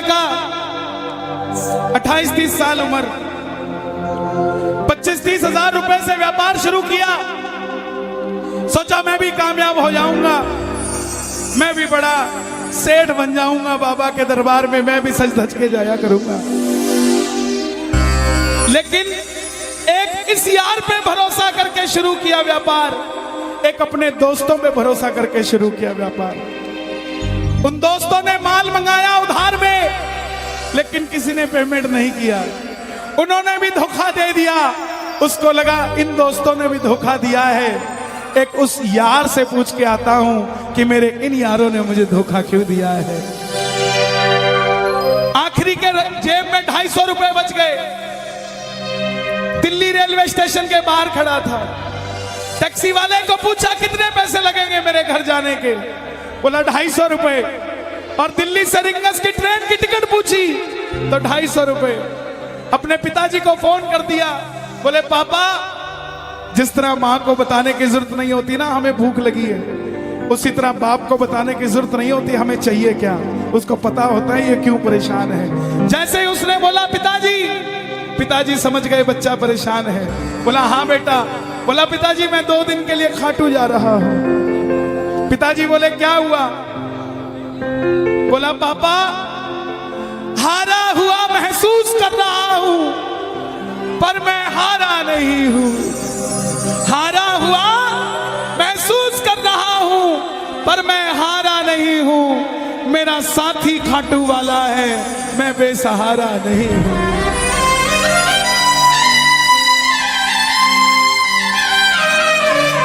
लड़का 28-30 साल उम्र, 25-30 हजार रुपए से व्यापार शुरू किया। सोचा मैं भी कामयाब हो जाऊंगा, मैं भी बड़ा सेठ बन जाऊंगा, बाबा के दरबार में मैं भी सज धज के जाया करूंगा। लेकिन एक इस यार पे भरोसा करके शुरू किया व्यापार, एक अपने दोस्तों पे भरोसा करके शुरू किया व्यापार। उन दोस्तों ने माल मंगाया उधार में, लेकिन किसी ने पेमेंट नहीं किया। उन्होंने भी धोखा दे दिया। उसको लगा इन दोस्तों ने भी धोखा दिया है, एक उस यार से पूछ के आता हूं कि मेरे इन यारों ने मुझे धोखा क्यों दिया है। आखिरी के जेब में 250 रुपए बच गए। दिल्ली रेलवे स्टेशन के बाहर खड़ा था। टैक्सी वाले को पूछा कितने पैसे लगेंगे मेरे घर जाने के, बोला 250 रुपए। और दिल्ली से रिंगस की ट्रेन की टिकट पूछी तो 250 रुपए। अपने पिताजी को फोन कर दिया, बोले पापा जिस तरह माँ को बताने की जरूरत नहीं होती ना हमें भूख लगी है, उसी तरह बाप को बताने की जरूरत नहीं होती हमें चाहिए क्या, उसको पता होता है ये क्यों परेशान है। जैसे ही उसने बोला पिताजी समझ गए बच्चा परेशान है। बोला हाँ बेटा। बोला पिताजी मैं 2 दिन के लिए खाटू जा रहा हूं। पिताजी बोले क्या हुआ? बोला पापा हारा हुआ महसूस कर रहा हूं, पर मैं हारा नहीं हूं। हारा हुआ महसूस कर रहा हूं, पर मैं हारा नहीं हूं। मेरा साथी खाटू वाला है, मैं बेसहारा नहीं हूं।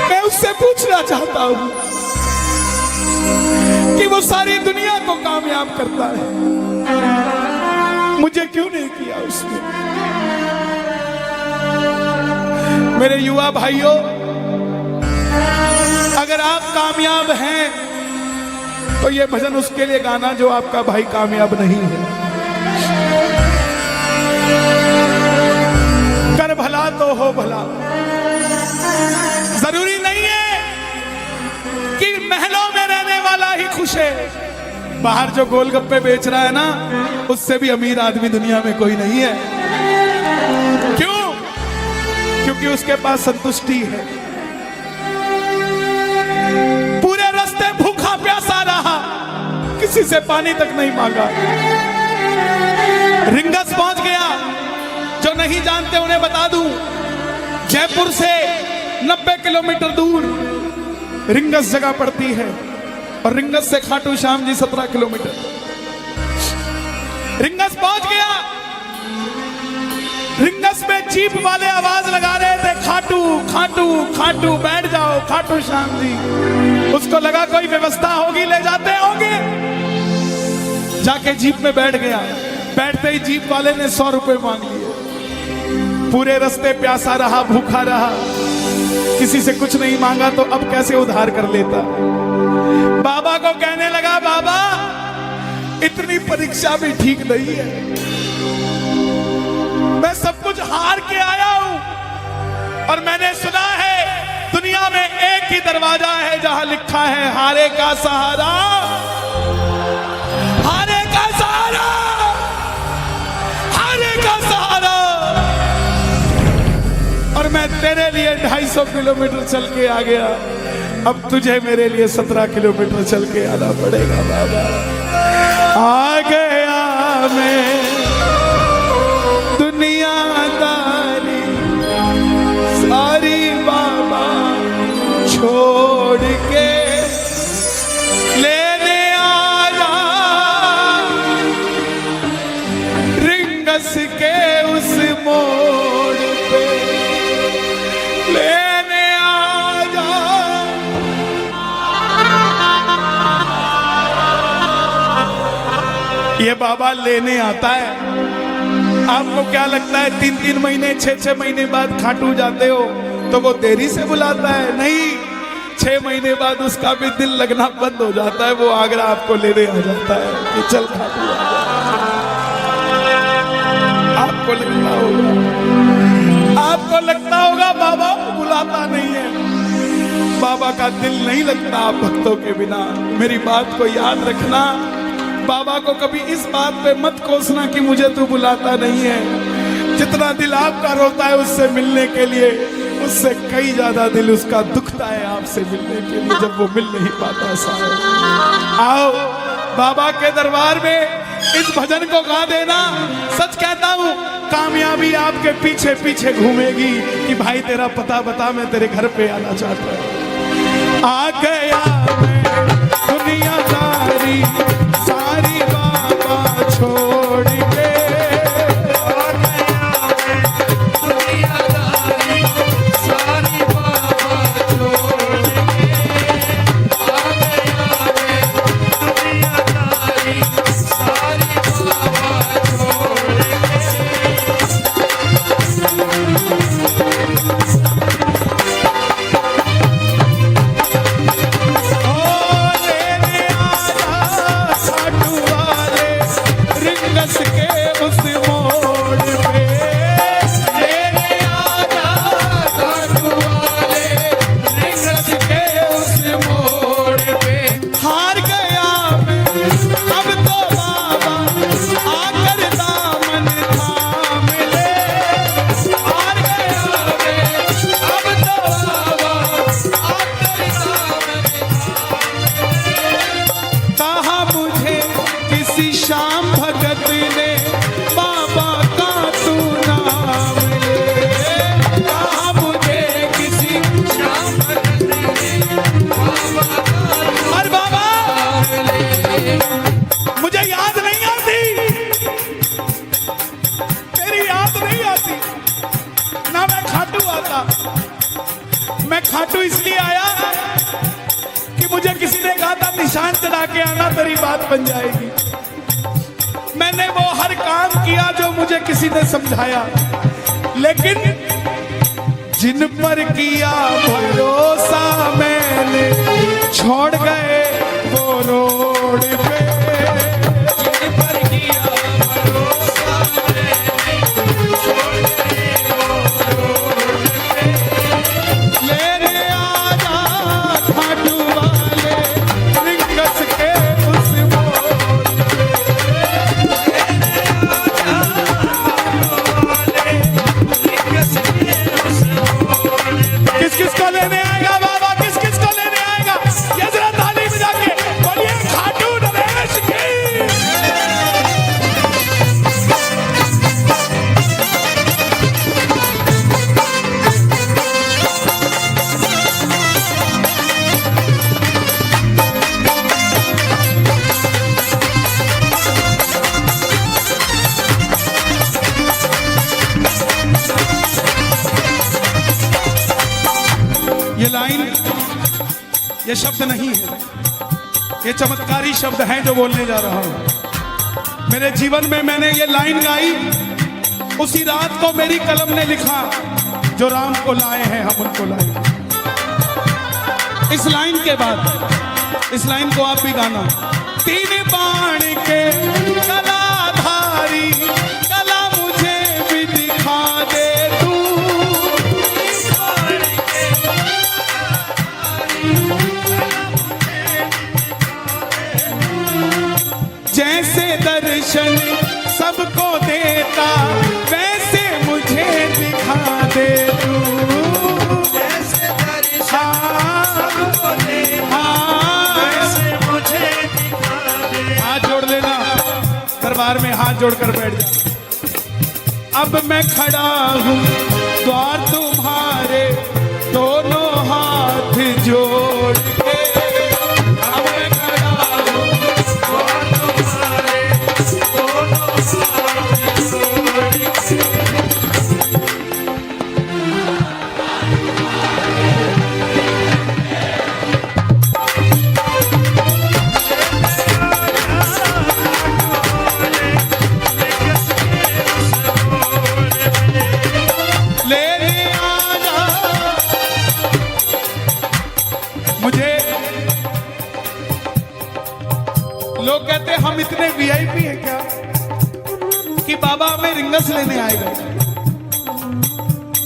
मैं उससे पूछना चाहता हूं कि वो सारी दुनिया को कामयाब करता है, मुझे क्यों नहीं किया उसने? मेरे युवा भाइयों, अगर आप कामयाब हैं तो ये भजन उसके लिए गाना जो आपका भाई कामयाब नहीं है। कर भला तो हो भला। जरूरी नहीं है कि महलों में रहने वाला ही खुश है। बाहर जो गोलगप्पे बेच रहा है ना, उससे भी अमीर आदमी दुनिया में कोई नहीं है। क्यों? क्योंकि उसके पास संतुष्टि है। पूरे रास्ते भूखा प्यासा रहा, किसी से पानी तक नहीं मांगा। रिंगस पहुंच गया। जो नहीं जानते उन्हें बता दूं, जयपुर से 90 किलोमीटर दूर रिंगस जगह पड़ती है, और रिंगस से खाटू श्याम जी 17 किलोमीटर। रिंगस पहुंच गया। रिंगस में जीप वाले आवाज लगा रहे थे, खाटू खाटू खाटू बैठ जाओ खाटू श्याम जी। उसको लगा कोई व्यवस्था होगी, ले जाते होंगे। जाके जीप में बैठ गया। बैठते ही जीप वाले ने 100 रुपए मांग लिए। पूरे रास्ते प्यासा रहा, भूखा रहा, किसी से कुछ नहीं मांगा तो अब कैसे उधार कर लेता। बाबा को कहने लगा बाबा इतनी परीक्षा भी ठीक नहीं है, मैं सब कुछ हार के आया हूं, और मैंने सुना है दुनिया में एक ही दरवाजा है जहां लिखा है हारे का सहारा, हारे का सहारा, हारे का सहारा। और मैं तेरे लिए 250 किलोमीटर चल के आ गया, अब तुझे मेरे लिए 17 किलोमीटर चल के आना पड़ेगा बाबा। आ गया मैं दुनियादारी सारी बाबा छोड़ के, लेने आया रिंगस के उस मोड़ पे, लेने आया। ये बाबा लेने आता है। आपको क्या लगता है 3-3 महीने 6-6 महीने बाद खाटू जाते हो तो वो देरी से बुलाता है? नहीं, 6 महीने बाद उसका भी दिल लगना बंद हो जाता है। वो आगरा आपको लेने आ जाता है कि चल खाटू आ जा। आपको लगता होगा बाबा बुलाता नहीं है। बाबा का दिल नहीं लगता आप भक्तों के बिना। मेरी बात को याद रखना, बाबा को कभी इस बात पे मत कोसना कि मुझे तू बुलाता नहीं है। जितना दिल आपका रोता है उससे मिलने के लिए, उससे कई ज्यादा दिल उसका दुखता है आपसे मिलने के लिए, जब वो मिल नहीं पाता साहब। आओ बाबा के दरबार में इस भजन को गा देना। सच कहता हूँ कामयाबी आपके पीछे पीछे घूमेगी कि भाई तेरा पता बता, मैं तेरे घर पे आना चाहता हूँ। आ गया मैं दुनियादारी सारी बाबा छोड़ के, आ गया मैं दुनियादारी सारी बाबा छोड़ के, आ गया मैं दुनियादारी सारी बाबा छोड़ खाटू इसलिए आया कि मुझे किसी ने कहा था निशान चढ़ा के आना तेरी बात बन जाएगी। मैंने वो हर काम किया जो मुझे किसी ने समझाया, लेकिन जिन पर किया भरोसा मैंने छोड़ गए वो रोड पे। जिन पर किया भरोसा मैंने छोड़ गए वो रोड पे। लेने आजा खाटू वाले रिंगस के उस मोड़ पे। लेने आजा खाटू वाले रिंगस के उस मोड़ पे। किस किस को लेने आएगा बाबा, किस किस को लेने आएगा? ये जरा ताली बजा के बोलिए खाटू नरेश की। ये लाइन, ये शब्द नहीं है, ये चमत्कारी शब्द हैं जो बोलने जा रहा हूं। मेरे जीवन में मैंने ये लाइन गाई, उसी रात को मेरी कलम ने लिखा, जो राम को लाए हैं हम उनको लाए। इस लाइन के बाद, इस लाइन को आप भी गाना। तीन बाण के कलाधारी कला मुझे भी दिखा दे तू। जैसे दर्शन सबको देता वैसे मुझे दिखा दे तू। जैसे दर्शन सबको देता वैसे मुझे दिखा दे। हाथ जोड़ लेना, दरबार में हाथ जोड़कर बैठ जा। अब मैं खड़ा हूँ द्वार तुम्हारे दोनों हाथ जोड़ के। अब मैं खड़ा हूँ और तुम्हारे दोनों हाथ जोड़ के। लेने आजा। मुझे लोग कहते हैं हम इतने वीआईपी हैं क्या कि बाबा हमें रिंगस लेने आएगा,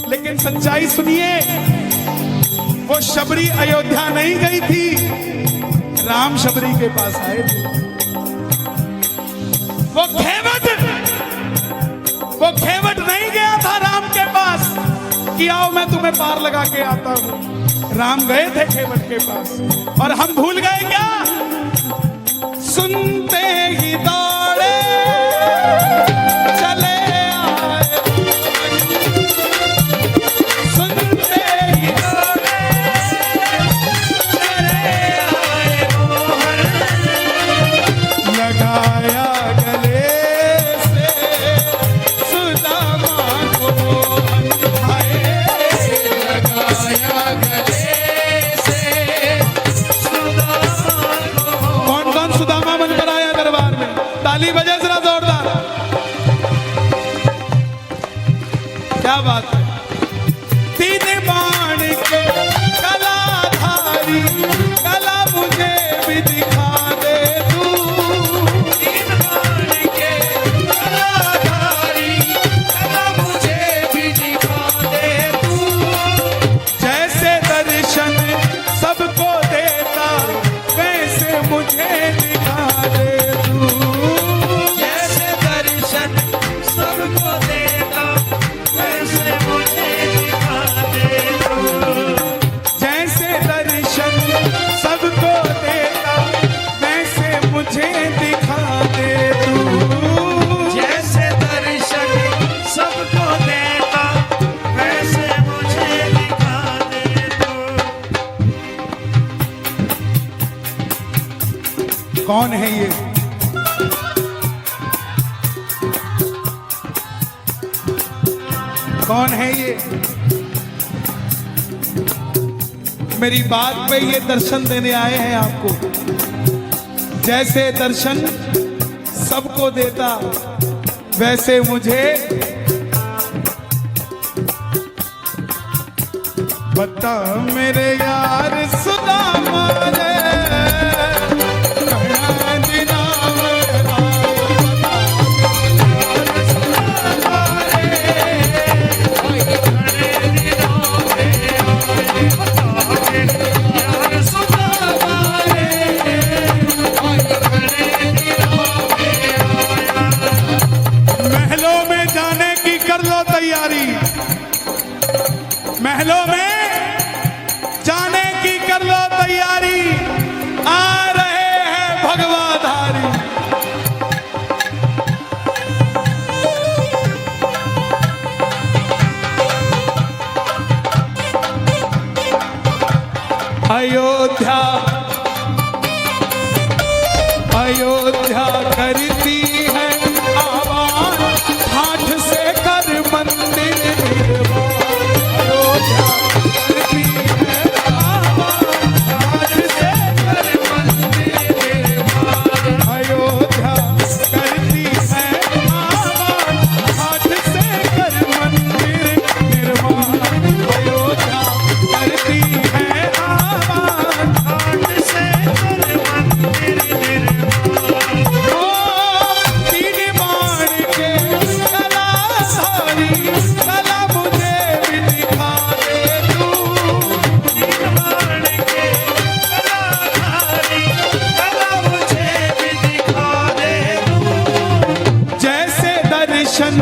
लेकिन सच्चाई सुनिए, वो शबरी अयोध्या नहीं गई थी, राम शबरी के पास आए थे। वो खेवट नहीं गया था राम के पास कि आओ मैं तुम्हें पार लगा के आता हूं। राम गए थे खेवट के पास और हम भूल गए क्या? सुनते ही दौड़े चले आए, सुनते ही दौड़े चले आए मोहर, लगाया गले से सुदामा को लगाया गले से सुदामा को। कौन कौन सुदामा बनकर आया दरबार में? ताली बजे जरा जोरदार। क्या बात है? तीन बाण के कलाधारी, कला मुझे भी दिखा दे तू। तीन बाण के कलाधारी, कला मुझे भी दिखा दे तू। जैसे दर्शन सबको देता वैसे मुझे दिखा दे तू। जैसे दर्शन सबको देता वैसे मुझे दिखा दे तू। जैसे दर्शन सबको देता वैसे मुझे दिखा दे तू। जैसे दर्शन सबको देता वैसे मुझे दिखा दे तू। कौन है ये? कौन है ये? मेरी बात पे ये दर्शन देने आए हैं आपको। जैसे दर्शन सबको देता वैसे मुझे बता मेरे यार सुदामा रे, कहाँ दिना मेरा बता महलों में जाने की कर लो तैयारी, महलों में जाने की कर लो तैयारी, आ रहे हैं भगवाधारी। अयोध्या अयोध्या करती है आवाज, हाथ से कर मंदिर निर्माण। अयोध्या करती है आवाज, हाथ से कर मंदिर निर्माण। अयोध्या करती है आवाज, हाथ से कर मंदिर निर्माण। अयोध्या करती है आवाज, हाथ से कर मंदिर निर्माण। तीन बाण के कलाधारी, कला मुझे भी दिखा दे तू। तीन बाण के कलाधारी, कला मुझे भी दिखा दे तू। जैसे दर्शन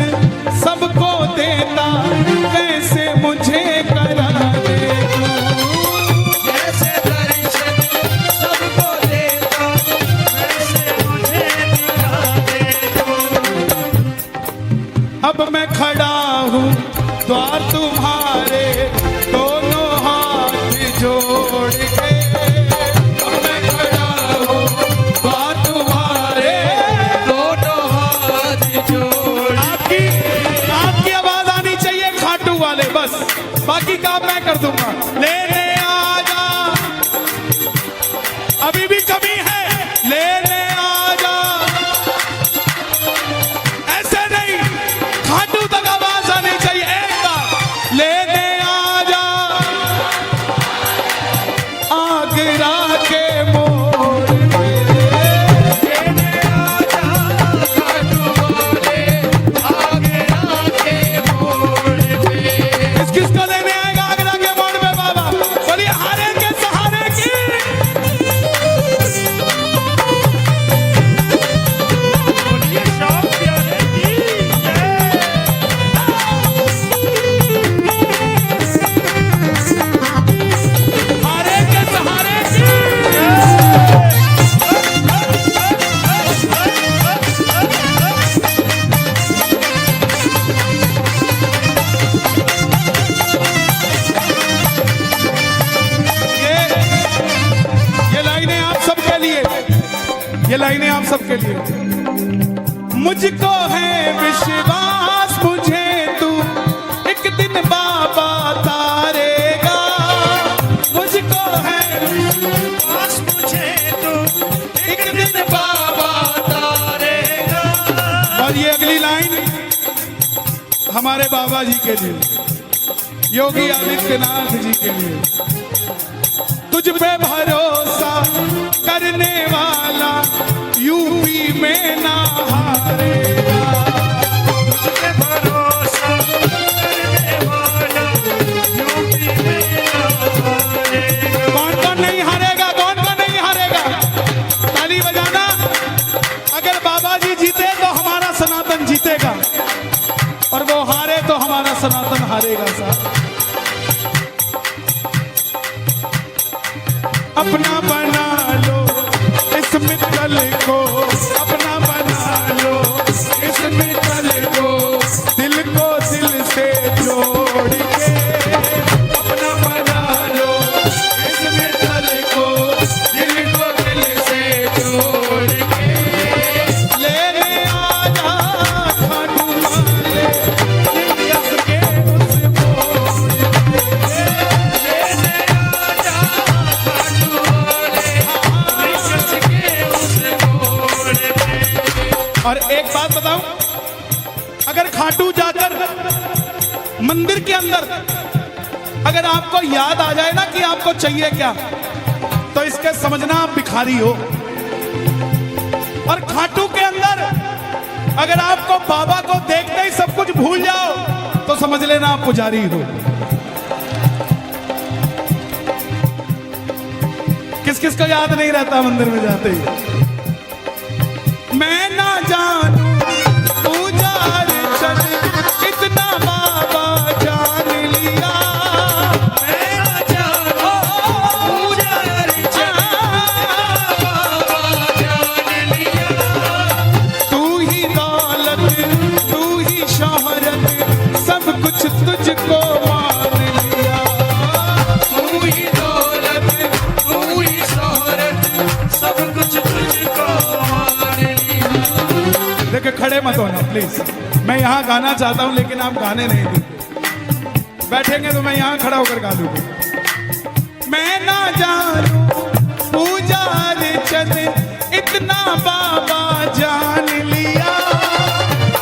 सबको देता वैसे मुझे करा दे तू। जैसे दर्शन सबको देता वैसे मुझे दिखा दे तू। अब मैं खड़ा हूँ द्वार तुम्हारे, दोनों हाथ जोड़ के। अब मैं खड़ा हूँ द्वार तुम्हारे, दोनों हाथ जोड़। आपकी आवाज आनी चाहिए खाटू वाले, बस बाकी काम मैं कर दूंगा। लेने आजा, अभी भी कमी है, लेने आजा। ऐसे नहीं, खाटू तक आवाज आनी चाहिए। एक बार लेने आजा, आगरा के मोड़ पे। लेने आजा खाटू वाले, आगरा के मोड़ पे। किसको लेने आएगा आगरा के मोड़ पे बाबा? सबके लिए। मुझको है विश्वास मुझे तू एक दिन बाबा तारेगा, मुझको है विश्वास मुझे तो एक दिन बाबा तारेगा। और ये अगली लाइन हमारे बाबा जी के लिए, योगी आदित्यनाथ जी के लिए। तुझ पे भरोसा करने वाला यूपी में ना हारेगा, तुझ पे भरोसा करने वाला यूपी में ना हारेगा। कौन कौन नहीं हारेगा, कौन कौन नहीं हारेगा, ताली बजाना। अगर बाबा जी जीते तो हमारा सनातन जीतेगा, और वो हारे तो हमारा सनातन हारेगा साहब। अपना बना लो इस मित्तल को, अपना बना लो इस मित्तल को, दिल को दिल से जोड़ के। अपना बना लो इस मित्तल को, दिल को दिल से जोड़ के। लेने आजा खाटू वाले यस के उस मोड़ पे। लेने आजा खाटू वाले यस के उस मोड़ पे। और एक बात बताऊं, अगर खाटू जाकर मंदिर के अंदर अगर आपको याद आ जाए ना कि आपको चाहिए क्या, तो इसके समझना आप भिखारी हो। और खाटू के अंदर अगर आपको बाबा को देखते ही सब कुछ भूल जाओ, तो समझ लेना आप पुजारी हो। किस किस को याद नहीं रहता मंदिर में जाते ही? मैं ना जानू पूजा अर्चन कितना बाबा जान लिया, मैं ना जानू पूजा अर्चन बाबा जान लिया। तू ही दौलत तू ही शोहरत सब कुछ तुझको मान लिया। तू ही दौलत तू ही शोहरत सब कुछ तुझको मान लिया। देखिए खड़े मत होना प्लीज, मैं यहाँ गाना चाहता हूँ लेकिन आप गाने नहीं देंगे। बैठेंगे तो मैं यहाँ खड़ा होकर गा दूंगा। मैं ना जानू पूजा अर्चन इतना बाबा जान लिया,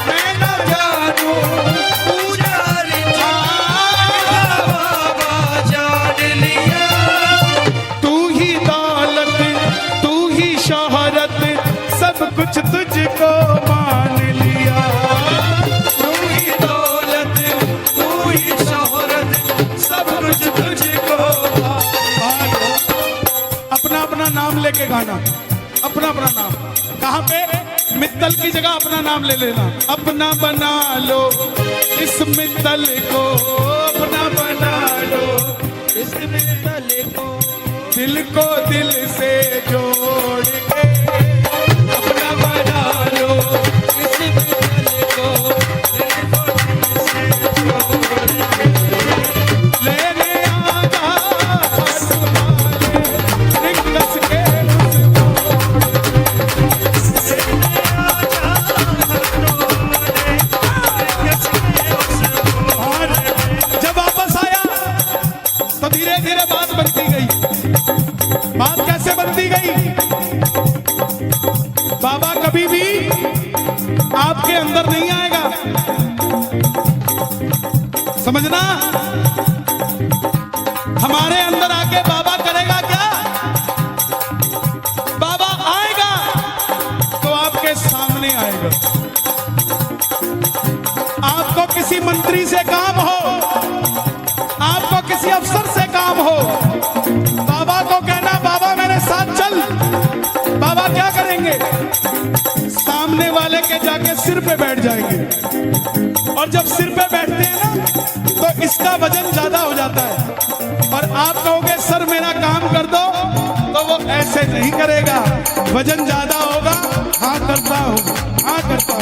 मैं ना जानू पूजा अर्चन बाबा जान लिया। तू ही दौलत तू ही शोहरत सब कुछ तुझको मान लिया। तू ही दौलत तू ही शोहरत सब कुछ तुझको मान लिया। अपना अपना नाम लेके गाना, अपना अपना नाम। कहाँ पे? मित्तल की जगह अपना नाम ले लेना। अपना बना लो इस मित्तल को, अपना बना लो इस मित्तल को, दिल को दिल से जोड़ के। अपना बना लो इस मित्तल को, दिल को दिल से जोड़ के। लेने आजा खाटू वाले रिंगस के उस मोड़ पे। लेने आजा खाटू वाले यस के उस मोड़ और पे। जब वापस आया तो धीरे धीरे बात बनती गई। बात कैसे बनती गई? बाबा कभी भी आपके अंदर नहीं आएगा, समझना। हमारे अंदर आके बाबा करेगा क्या? बाबा आएगा तो आपके सामने आएगा। आपको किसी मंत्री से काम हो, आपको किसी अफसर से काम हो, बाबा को कहना बाबा मेरे साथ चल। बाबा क्या करेंगे? सामने वाले के जाके सिर पे बैठ जाएंगे। और जब सिर पे बैठते हैं ना तो इसका वजन ज्यादा हो जाता है। और आप कहोगे सर मेरा काम कर दो, तो वो ऐसे नहीं करेगा। वजन ज्यादा होगा, हाँ करता हूँ, हाँ करता